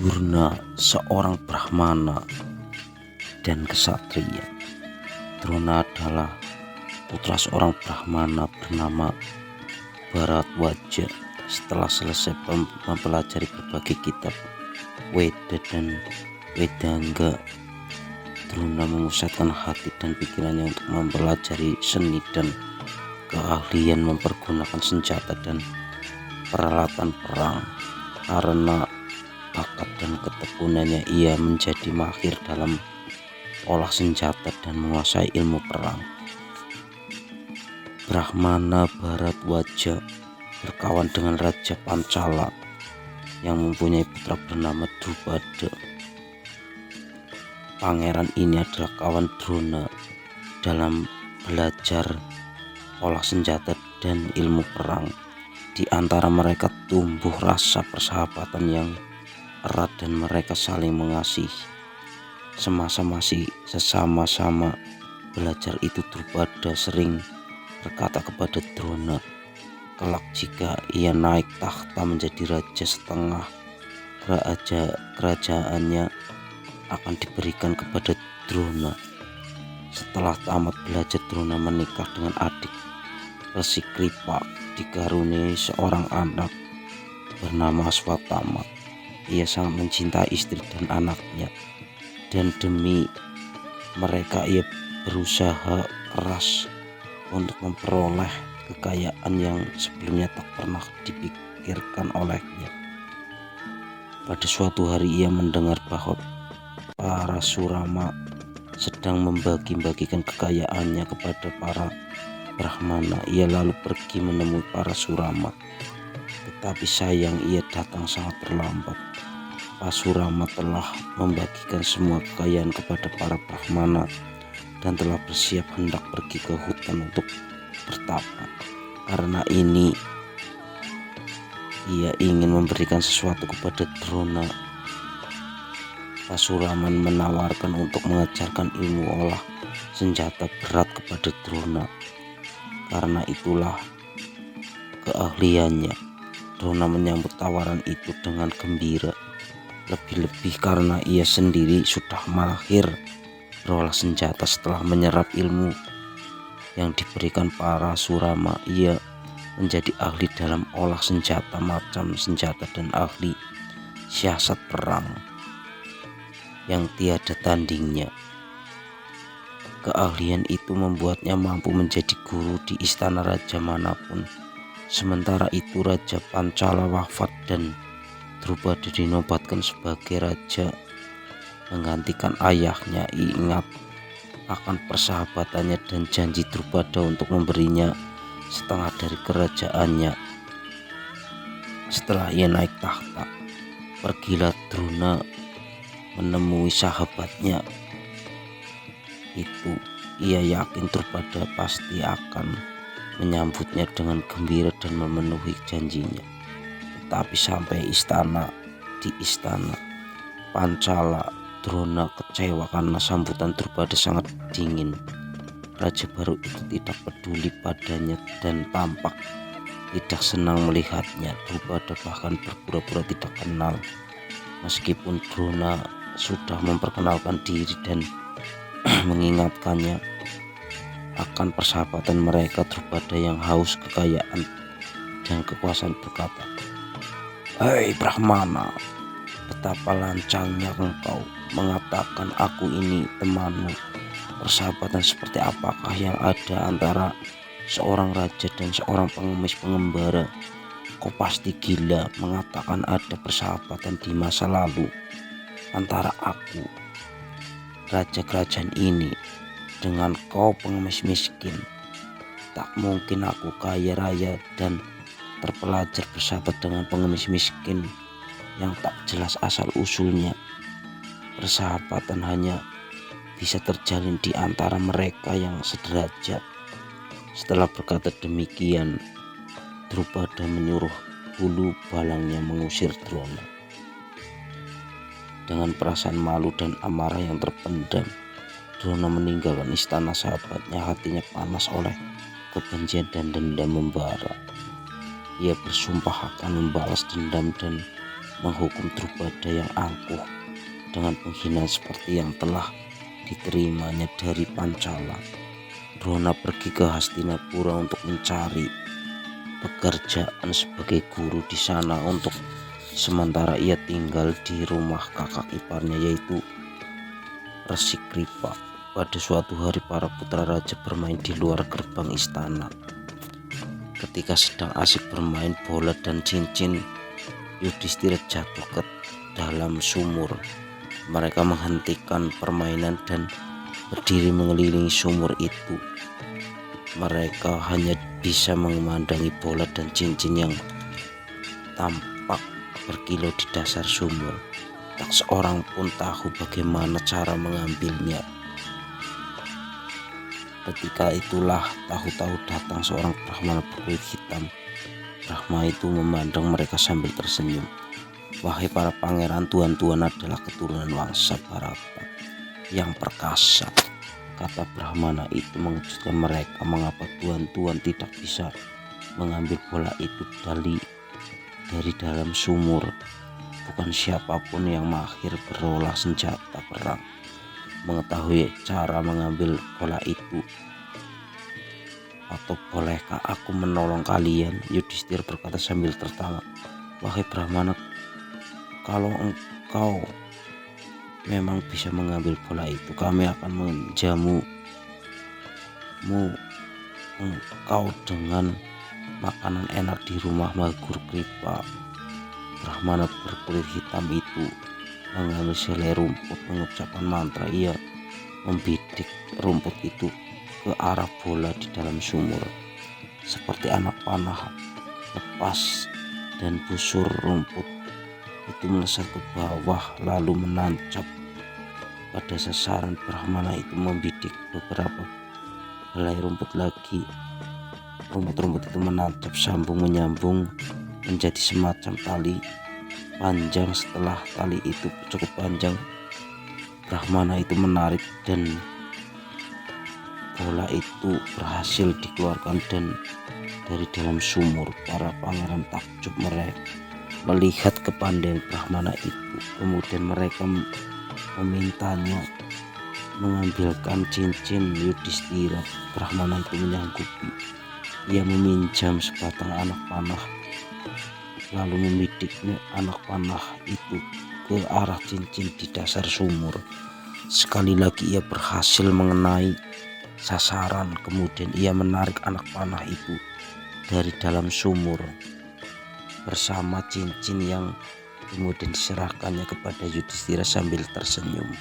Durna, seorang Brahmana dan kesatria. Drona adalah putra seorang Brahmana bernama Bharadwaja. Setelah selesai mempelajari berbagai kitab Weda dan Wedanga, Drona memusatkan hati dan pikirannya untuk mempelajari seni dan keahlian mempergunakan senjata dan peralatan perang. Karena bakat dan ketekunannya, ia menjadi mahir dalam olah senjata dan menguasai ilmu perang. Brahmana Bharadwaja berkawan dengan Raja Pancala yang mempunyai putra bernama Drupada. Pangeran ini adalah kawan Drona dalam belajar olah senjata dan ilmu perang. Di antara mereka tumbuh rasa persahabatan yang erat dan mereka saling mengasihi. Semasa masih sesama-sama belajar itu, Drupada sering berkata kepada Drona, kelak jika ia naik tahta menjadi raja, setengah kerajaannya akan diberikan kepada Drona. Setelah tamat belajar, Drona menikah dengan adik Resi Kripa, dikaruniai seorang anak bernama Aswatthama. Ia sangat mencintai istri dan anaknya, dan demi mereka ia berusaha keras untuk memperoleh kekayaan yang sebelumnya tak pernah dipikirkan olehnya. Pada suatu hari ia mendengar bahwa Parasurama sedang membagi-bagikan kekayaannya kepada para Brahmana. Ia lalu pergi menemui Parasurama, tetapi sayang ia datang sangat terlambat. Parasurama telah membagikan semua kekayaan kepada para Brahmana dan telah bersiap hendak pergi ke hutan untuk bertapa. Karena ini ia ingin memberikan sesuatu kepada Drona. Parasurama menawarkan untuk mengajarkan ilmu olah senjata berat kepada Drona. Karena itulah keahliannya. Drona menyambut tawaran itu dengan gembira, lebih-lebih karena ia sendiri sudah mahir berolah senjata. Setelah menyerap ilmu yang diberikan Parasurama, ia menjadi ahli dalam olah senjata, macam senjata, dan ahli siasat perang yang tiada tandingnya. Keahlian itu membuatnya mampu menjadi guru di istana raja manapun. Sementara itu Raja Pancala wafat dan Drupada dinobatkan sebagai raja menggantikan ayahnya. Ingat akan persahabatannya dan janji Drupada untuk memberinya setengah dari kerajaannya setelah ia naik tahta. Pergilah Drona menemui sahabatnya itu. Ia yakin Drupada pasti akan menyambutnya dengan gembira dan memenuhi janjinya. Tetapi sampai di istana Pancala, Drona kecewa karena sambutan Drupada sangat dingin. Raja baru itu tidak peduli padanya dan tampak tidak senang melihatnya. Drupada bahkan berpura-pura tidak kenal. Meskipun Drona sudah memperkenalkan diri dan mengingatkannya akan persahabatan mereka, Drupada yang haus kekayaan dan kekuasaan berkata, "Hei Brahmana, betapa lancangnya engkau mengatakan aku ini temanmu. Persahabatan seperti apakah yang ada antara seorang raja dan seorang pengemis pengembara? Kau pasti gila mengatakan ada persahabatan di masa lalu antara aku, raja kerajaan ini, dengan kau pengemis miskin. Tak mungkin aku kaya raya dan terpelajar bersahabat dengan pengemis miskin yang tak jelas asal usulnya. Persahabatan hanya bisa terjalin di antara mereka yang sederajat." Setelah berkata demikian, Drupada menyuruh bulu balangnya mengusir Drona. Dengan perasaan malu dan amarah yang terpendam, Drona meninggalkan istana sahabatnya. Hatinya panas oleh kebencian dan dendam membara. Ia bersumpah akan membalas dendam dan menghukum Drupada yang angkuh dengan penghinaan seperti yang telah diterimanya dari Pancala. Drona pergi ke Hastinapura untuk mencari pekerjaan sebagai guru di sana. Untuk sementara ia tinggal di rumah kakak iparnya yaitu Resi Kripa. Pada suatu hari para putra raja bermain di luar gerbang istana. Ketika sedang asik bermain bola dan cincin, Yudhistira jatuh ke dalam sumur. Mereka menghentikan permainan dan berdiri mengelilingi sumur itu. Mereka hanya bisa memandangi bola dan cincin yang tampak berkilau di dasar sumur. Tak seorang pun tahu bagaimana cara mengambilnya. Ketika itulah tahu-tahu datang seorang Brahmana berkulit hitam. Brahma itu memandang mereka sambil tersenyum. "Wahai para pangeran, tuan-tuan adalah keturunan Wangsa Bharata yang perkasa," kata Brahmana itu mengejutkan mereka. "Mengapa tuan-tuan tidak bisa mengambil bola itu dari dalam sumur? Bukan siapapun yang mahir berolah senjata perang mengetahui cara mengambil bola itu. Atau bolehkah aku menolong kalian?" Yudhistira berkata sambil tertawa. "Wahai Brahmana, kalau engkau memang bisa mengambil bola itu, kami akan menjamu engkau dengan makanan enak di rumah Magur Kripa." Brahmana berkulit hitam itu mengambil selai rumput, mengucapkan mantra. Ia membidik rumput itu ke arah bola di dalam sumur. Seperti anak panah lepas dan busur rumput itu melesat ke bawah lalu menancap pada sasaran. Brahmana itu membidik beberapa helai rumput lagi. Rumput-rumput itu menancap sambung menyambung menjadi semacam tali panjang. Setelah tali itu cukup panjang, Brahmana itu menarik dan bola itu berhasil dikeluarkan dan dari dalam sumur. Para pangeran takjub mereka melihat kepandaian Brahmana itu. Kemudian mereka memintanya mengambilkan cincin Yudhistira. Brahmana itu menyanggupi. Ia meminjam sebatang anak panah lalu membidiknya anak panah itu ke arah cincin di dasar sumur. Sekali lagi ia berhasil mengenai sasaran. Kemudian ia menarik anak panah itu dari dalam sumur bersama cincin yang kemudian diserahkannya kepada Yudhistira sambil tersenyum.